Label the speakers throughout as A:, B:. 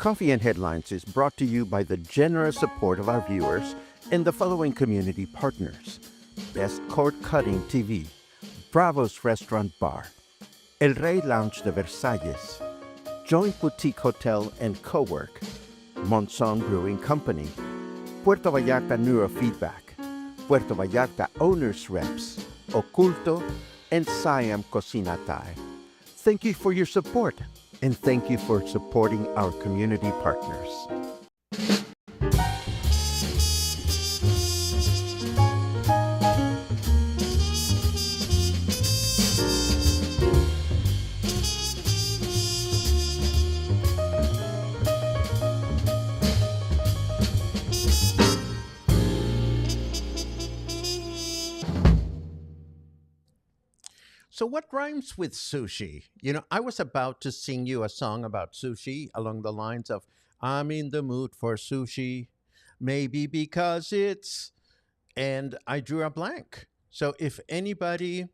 A: Coffee and Headlines is brought to you by the generous support of our viewers and the following community partners: Best Cord Cutting TV, Bravo's Restaurant Bar, El Rey Lounge de Versalles, Joint Boutique Hotel and Cowork, Monson Brewing Company, Puerto Vallarta Neurofeedback, Puerto Vallarta Owners Reps, Oculto, and Siam Cocina Thai. Thank you for your support, and thank you for supporting our community partners. So, what rhymes with sushi? You know, I was about to sing you a song about sushi along the lines of, I'm in the mood for sushi, maybe because it's, and I drew a blank. So, if anybody,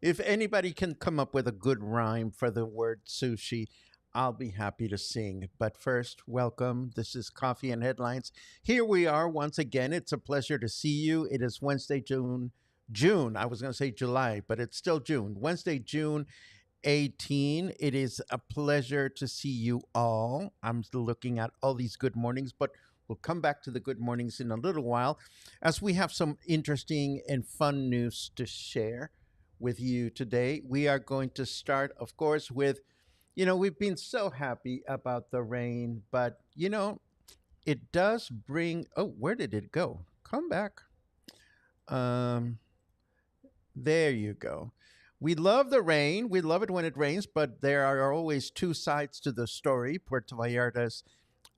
A: if anybody can come up with a good rhyme for the word sushi, I'll be happy to sing. But first, welcome. This is Coffee and Headlines. Here we are once again. It's a pleasure to see you. It is Wednesday, June. I was going to say July, but it's still June. Wednesday, June 18. It is a pleasure to see you all. I'm still looking at all these good mornings, but we'll come back to the good mornings in a little while as we have some interesting and fun news to share with you today. We are going to start, of course, with, we've been so happy about the rain, but, it does bring, oh, where did it go? Come back. There you go. We love the rain. We love it when it rains, but there are always two sides to the story. Puerto Vallarta's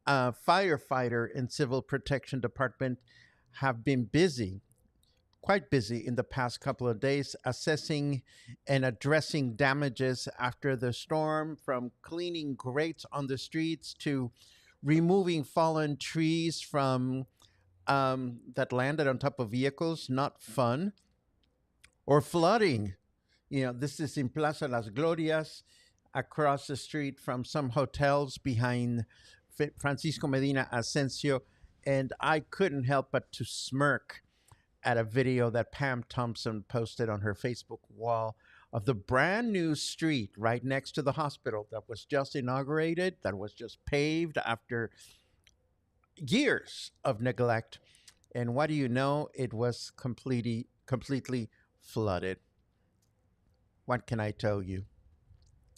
A: firefighter and civil protection department have been busy, quite busy in the past couple of days, assessing and addressing damages after the storm, from cleaning grates on the streets to removing fallen trees from that landed on top of vehicles. Not fun. Or flooding. This is in Plaza Las Glorias, across the street from some hotels behind Francisco Medina Asensio. And I couldn't help but to smirk at a video that Pam Thompson posted on her Facebook wall of the brand new street right next to the hospital that was just inaugurated, that was just paved after years of neglect. And what do you know? It was completely flooded. What can I tell you?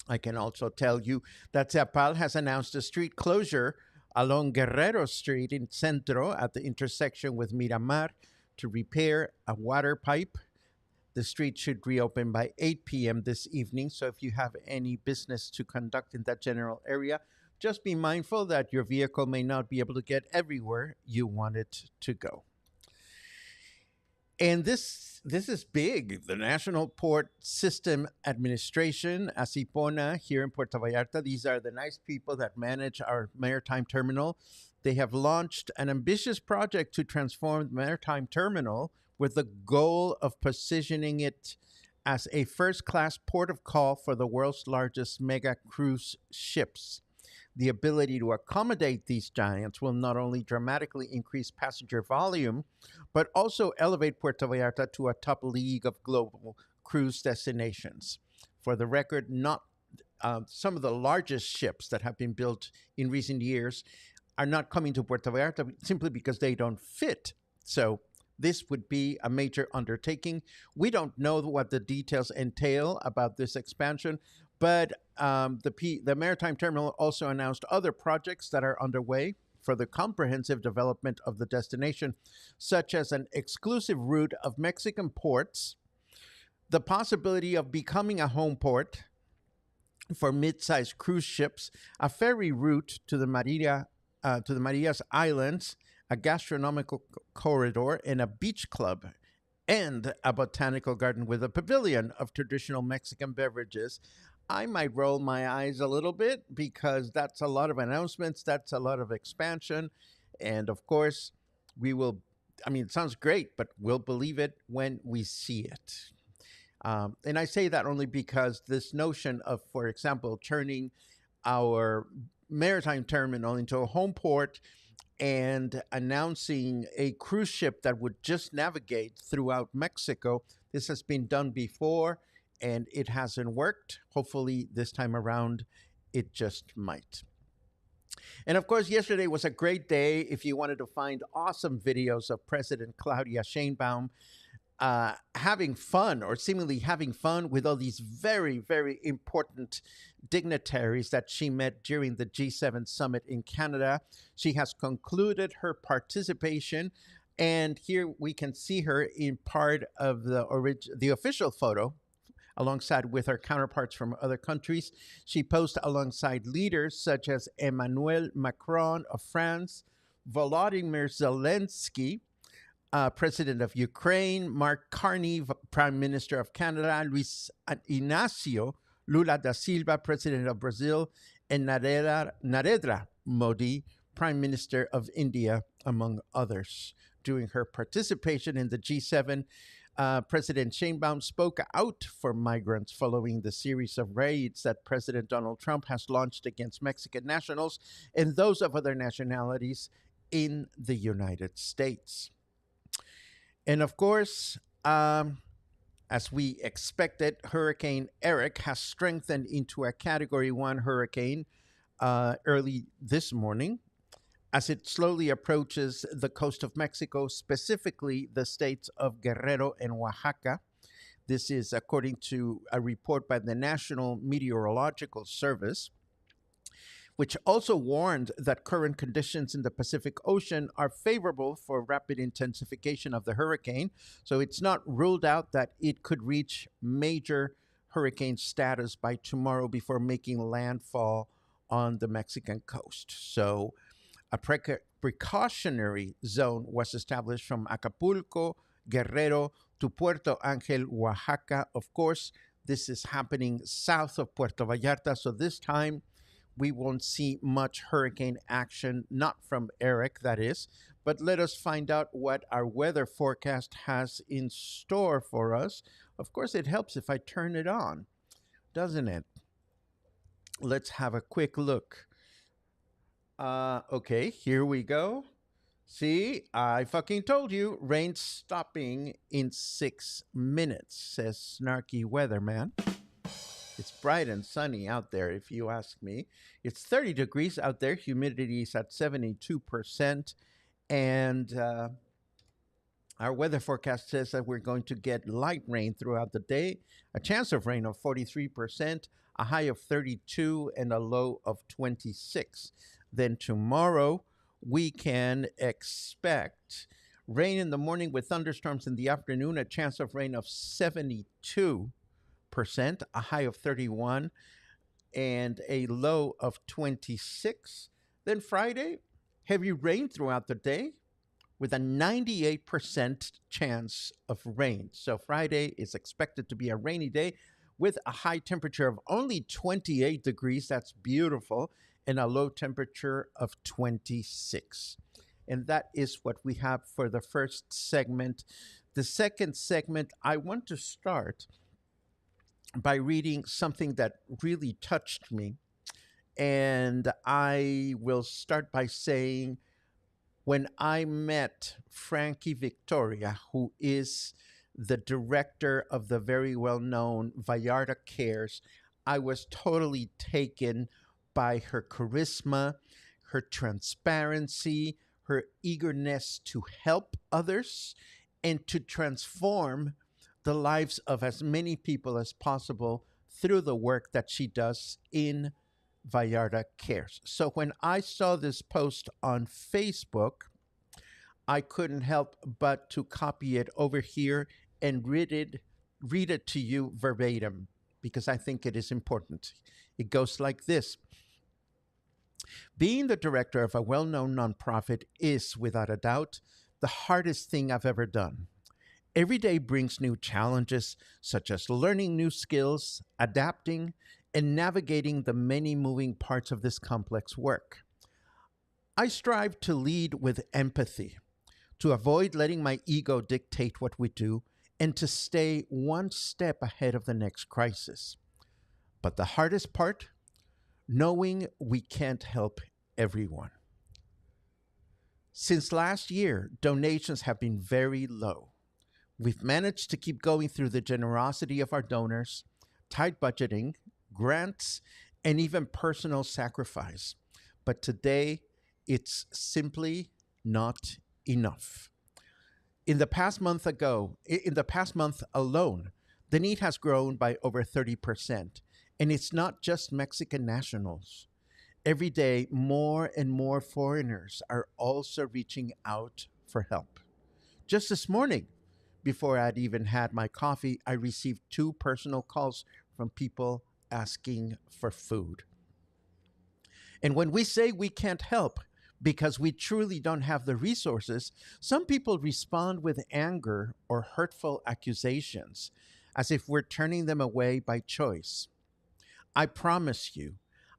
A: I can also tell you that SEAPAL has announced a street closure along Guerrero Street in Centro at the intersection with Miramar to repair a water pipe. The street should reopen by 8 p.m. this evening, so if you have any business to conduct in that general area, just be mindful that your vehicle may not be able to get everywhere you want it to go. And this is big. The National Port System Administration, ASIPONA, here in Puerto Vallarta, these are the nice people that manage our Maritime Terminal. They have launched an ambitious project to transform the Maritime Terminal with the goal of positioning it as a first-class port of call for the world's largest mega cruise ships. The ability to accommodate these giants will not only dramatically increase passenger volume, but also elevate Puerto Vallarta to a top league of global cruise destinations. For the record, not some of the largest ships that have been built in recent years are not coming to Puerto Vallarta simply because they don't fit. So this would be a major undertaking. We don't know what the details entail about this expansion, but the Maritime Terminal also announced other projects that are underway for the comprehensive development of the destination, such as an exclusive route of Mexican ports, the possibility of becoming a home port for mid-sized cruise ships, a ferry route to the Marias Islands, a gastronomical corridor, and a beach club, and a botanical garden with a pavilion of traditional Mexican beverages. I might roll my eyes a little bit because that's a lot of announcements, that's a lot of expansion, and of course, it sounds great, but we'll believe it when we see it. And I say that only because this notion of, for example, turning our maritime terminal into a home port and announcing a cruise ship that would just navigate throughout Mexico. This has been done before and it hasn't worked. Hopefully, this time around, it just might. And of course, yesterday was a great day if you wanted to find awesome videos of President Claudia Sheinbaum having fun or seemingly having fun with all these very, very important dignitaries that she met during the G7 summit in Canada. She has concluded her participation, and here we can see her in part of the official photo alongside with her counterparts from other countries. She posed alongside leaders such as Emmanuel Macron of France, Volodymyr Zelensky, President of Ukraine, Mark Carney, Prime Minister of Canada, Luis Ignacio Lula da Silva, President of Brazil, and Narendra Modi, Prime Minister of India, among others. During her participation in the G7, President Sheinbaum spoke out for migrants following the series of raids that President Donald Trump has launched against Mexican nationals and those of other nationalities in the United States. And of course, as we expected, Hurricane Erick has strengthened into a Category 1 hurricane early this morning as it slowly approaches the coast of Mexico, specifically the states of Guerrero and Oaxaca. This is according to a report by the National Meteorological Service, which also warned that current conditions in the Pacific Ocean are favorable for rapid intensification of the hurricane. So it's not ruled out that it could reach major hurricane status by tomorrow before making landfall on the Mexican coast. So a precautionary zone was established from Acapulco, Guerrero to Puerto Angel, Oaxaca. Of course, this is happening south of Puerto Vallarta. So this time, we won't see much hurricane action, not from Erick, that is. But let us find out what our weather forecast has in store for us. Of course, it helps if I turn it on, doesn't it? Let's have a quick look. Okay, here we go. See, I fucking told you, rain stopping in 6 minutes, says Snarky Weatherman. It's bright and sunny out there, if you ask me. It's 30 degrees out there. Humidity is at 72%. And our weather forecast says that we're going to get light rain throughout the day, a chance of rain of 43%, a high of 32, and a low of 26. Then tomorrow, we can expect rain in the morning with thunderstorms in the afternoon, a chance of rain of 72%, a high of 31, and a low of 26. Then Friday, heavy rain throughout the day with a 98% chance of rain. So Friday is expected to be a rainy day with a high temperature of only 28 degrees. That's beautiful. And a low temperature of 26. And that is what we have for the first segment. The second segment, I want to start by reading something that really touched me. And I will start by saying, when I met Frankie Victoria, who is the director of the very well-known Vallarta Cares, I was totally taken by her charisma, her transparency, her eagerness to help others, and to transform the lives of as many people as possible through the work that she does in Vallarta Cares. So when I saw this post on Facebook, I couldn't help but to copy it over here and read it to you verbatim, because I think it is important. It goes like this. Being the director of a well-known nonprofit is, without a doubt, the hardest thing I've ever done. Every day brings new challenges, such as learning new skills, adapting, and navigating the many moving parts of this complex work. I strive to lead with empathy, to avoid letting my ego dictate what we do, and to stay one step ahead of the next crisis. But the hardest part? knowing we can't help everyone. Since last year, donations have been very low. We've managed to keep going through the generosity of our donors, tight budgeting, grants, and even personal sacrifice. But today, it's simply not enough. In the past month alone, the need has grown by over 30%. And it's not just Mexican nationals. Every day, more and more foreigners are also reaching out for help. Just this morning, before I'd even had my coffee, I received two personal calls from people asking for food. And when we say we can't help because we truly don't have the resources, some people respond with anger or hurtful accusations as if we're turning them away by choice. I promise you,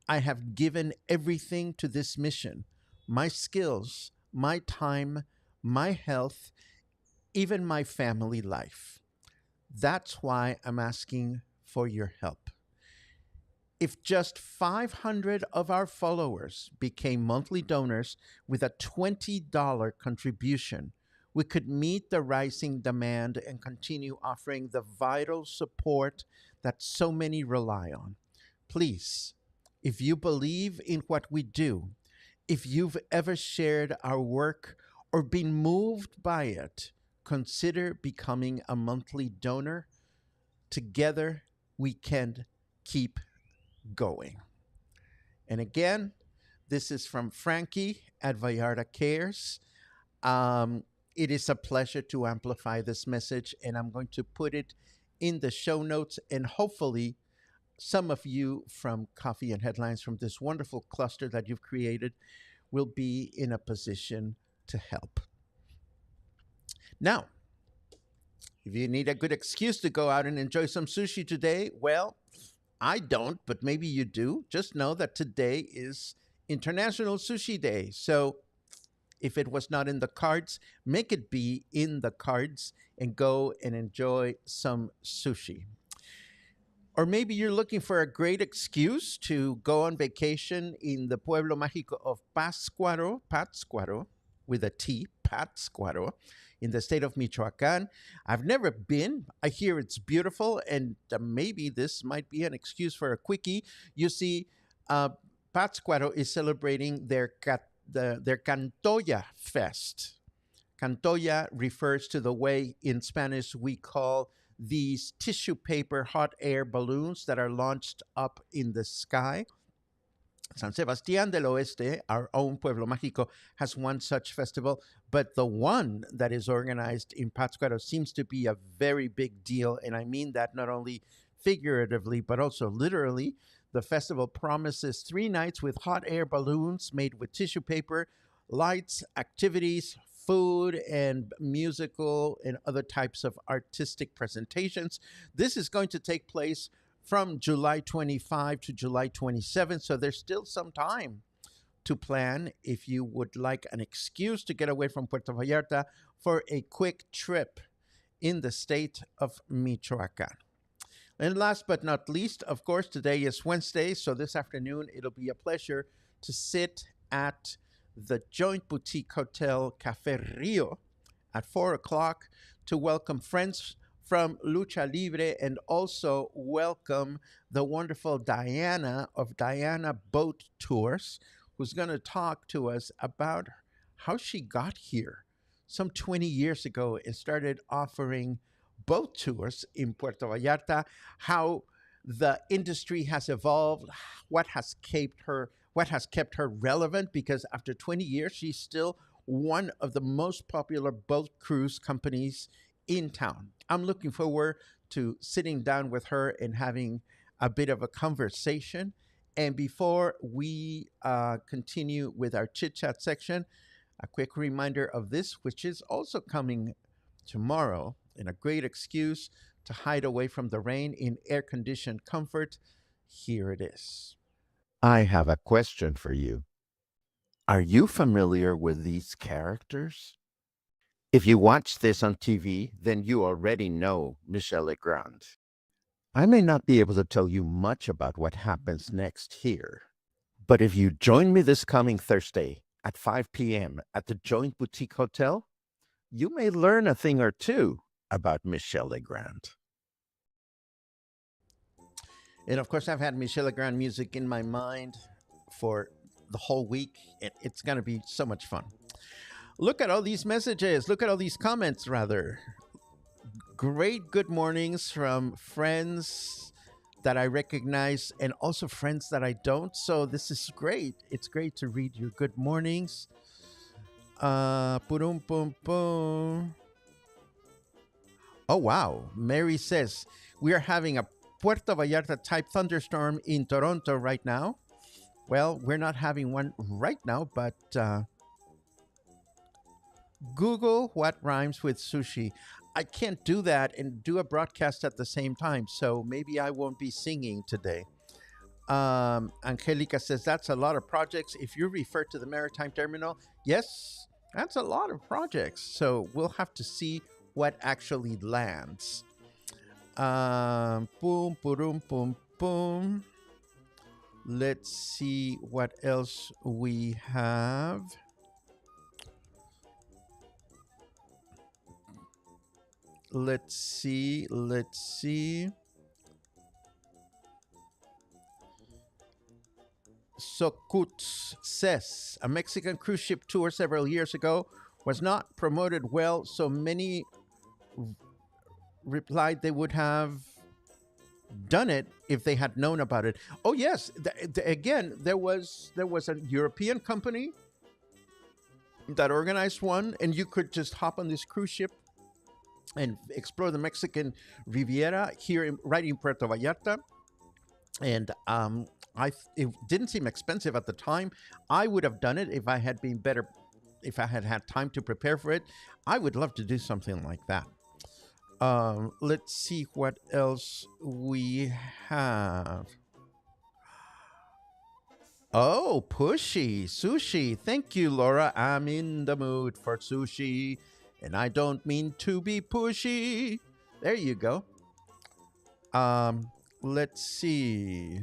A: I have given everything to this mission: my skills, my time, my health, even my family life. That's why I'm asking for your help. If just 500 of our followers became monthly donors with a $20 contribution, we could meet the rising demand and continue offering the vital support that so many rely on. Please, if you believe in what we do, if you've ever shared our work or been moved by it, consider becoming a monthly donor. Together, we can keep going. And again, this is from Frankie at Vallarta Cares. It is a pleasure to amplify this message, and I'm going to put it in the show notes. And hopefully, some of you from Coffee and Headlines, from this wonderful cluster that you've created, will be in a position to help. Now, if you need a good excuse to go out and enjoy some sushi today, well, I don't, but maybe you do. Just know that today is International Sushi Day. So if it was not in the cards, make it be in the cards and go and enjoy some sushi. Or maybe you're looking for a great excuse to go on vacation in the Pueblo Mágico of Pátzcuaro, with a T, Pátzcuaro, in the state of Michoacán. I've never been. I hear it's beautiful, and maybe this might be an excuse for a quickie. You see, Pátzcuaro is celebrating their Cantoya Fest. Cantoya refers to the way in Spanish we call these tissue paper hot air balloons that are launched up in the sky. San Sebastián del Oeste, our own Pueblo Mágico, has one such festival, but the one that is organized in Pátzcuaro seems to be a very big deal, and I mean that not only figuratively, but also literally. The festival promises 3 nights with hot air balloons made with tissue paper, lights, activities, food, and musical and other types of artistic presentations. This is going to take place from July 25 to July 27, so there's still some time to plan if you would like an excuse to get away from Puerto Vallarta for a quick trip in the state of Michoacán. And last but not least, of course, today is Wednesday, so this afternoon it'll be a pleasure to sit at the Joint Boutique Hotel Café Rio at 4 o'clock to welcome friends from Lucha Libre and also welcome the wonderful Diana of Diana Boat Tours, who's going to talk to us about how she got here some 20 years ago and started offering boat tours in Puerto Vallarta, how the industry has evolved, what has kept her relevant, because after 20 years, she's still one of the most popular boat cruise companies in town. I'm looking forward to sitting down with her and having a bit of a conversation. And before we continue with our chit chat section, a quick reminder of this, which is also coming tomorrow, and a great excuse to hide away from the rain in air conditioned comfort. Here it is. I have a question for you. Are you familiar with these characters? If you watch this on TV, then you already know Michel Legrand. I may not be able to tell you much about what happens next here, But if you join me this coming Thursday at 5 p.m. at the Joint Boutique Hotel, you may learn a thing or two about Michel Legrand. And of course, I've had Michel Legrand music in my mind for the whole week. It's going to be so much fun. Look at all these messages. Look at all these comments, rather. Great good mornings from friends that I recognize and also friends that I don't. So this is great. It's great to read your good mornings. Pum, pum, pum. Oh, wow. Mary says, we are having a Puerto Vallarta type thunderstorm in Toronto right now. Well, we're not having one right now, but Google what rhymes with sushi. I can't do that and do a broadcast at the same time, so maybe I won't be singing today. Angelica says, that's a lot of projects. If you refer to the Maritime Terminal, yes, that's a lot of projects. So we'll have to see what actually lands. Boom, boom, boom, boom. Let's see what else we have. Let's see. Sokuts says, a Mexican cruise ship tour several years ago was not promoted well, so many replied they would have done it if they had known about it. Oh yes, again, there was a European company that organized one, and you could just hop on this cruise ship and explore the Mexican Riviera here right in Puerto Vallarta. And it didn't seem expensive at the time. I would have done it if I had been better, if I had had time to prepare for it. I would love to do something like that. Let's see what else we have. Oh, pushy sushi. Thank you, Laura. I'm in the mood for sushi, and I don't mean to be pushy. There you go. Let's see.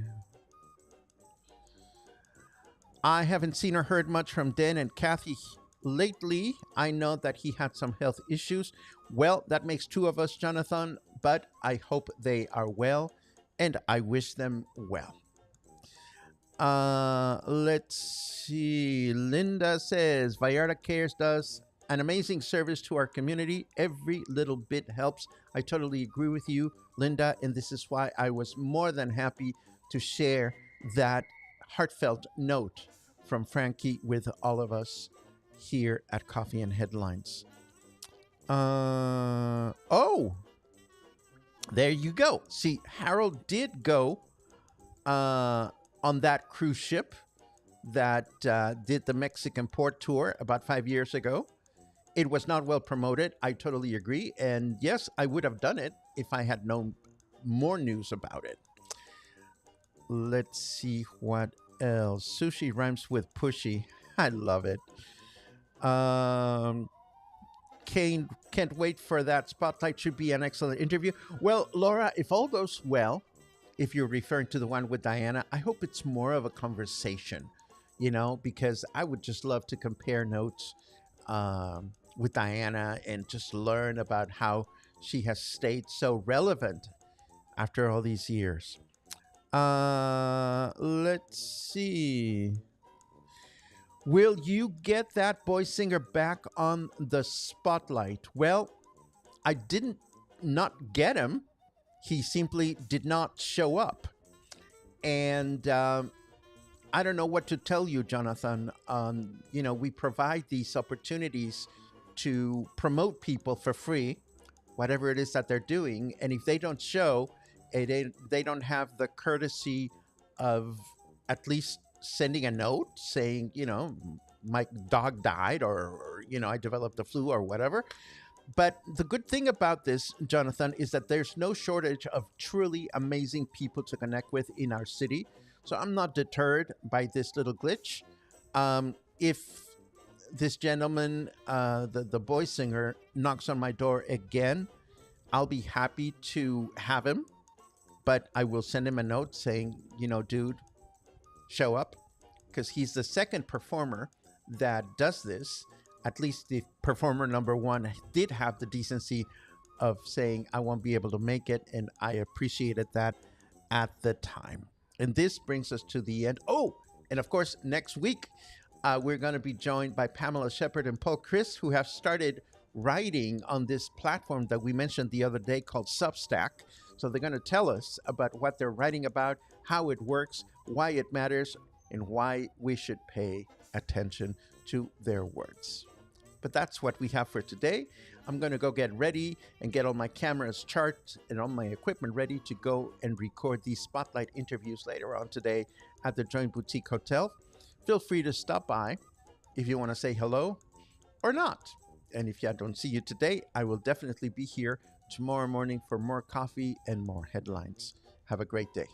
A: I haven't seen or heard much from Dan and Kathy lately. I know that he had some health issues. Well, that makes two of us, Jonathan, but I hope they are well, and I wish them well. Let's see. Linda says, Viarda Cares does an amazing service to our community. Every little bit helps. I totally agree with you, Linda, and this is why I was more than happy to share that heartfelt note from Frankie with all of us here at Coffee and Headlines. Oh, there you go. See, Harold did go on that cruise ship that did the Mexican port tour about 5 years ago. It was not well promoted. I totally agree. And yes, I would have done it if I had known more news about it. Let's see what else. Sushi rhymes with pushy. I love it. Can't wait for that. Spotlight should be an excellent interview. Well, Laura, if all goes well, if you're referring to the one with Diana, I hope it's more of a conversation, because I would just love to compare notes with Diana and just learn about how she has stayed so relevant after all these years. Let's see. Will you get that boy singer back on the spotlight? Well, I didn't not get him. He simply did not show up. And I don't know what to tell you, Jonathan. We provide these opportunities to promote people for free, whatever it is that they're doing. And if they don't show, they don't have the courtesy of at least sending a note saying, my dog died or I developed the flu or whatever. But the good thing about this, Jonathan, is that there's no shortage of truly amazing people to connect with in our city. So I'm not deterred by this little glitch. If this gentleman, the boy singer, knocks on my door again, I'll be happy to have him. But I will send him a note saying, dude, show up. because he's the second performer that does this. At least the performer number one did have the decency of saying, I won't be able to make it. And I appreciated that at the time. And this brings us to the end. Oh, and of course, next week, we're going to be joined by Pamela Shepard and Paul Chris, who have started writing on this platform that we mentioned the other day called Substack. So they're going to tell us about what they're writing about, how it works, why it matters, and why we should pay attention to their words. But that's what we have for today. I'm going to go get ready and get all my cameras charged and all my equipment ready to go and record these spotlight interviews later on today at the Joint Boutique Hotel. Feel free to stop by if you want to say hello or not. And if I don't see you today, I will definitely be here tomorrow morning for more coffee and more headlines. Have a great day.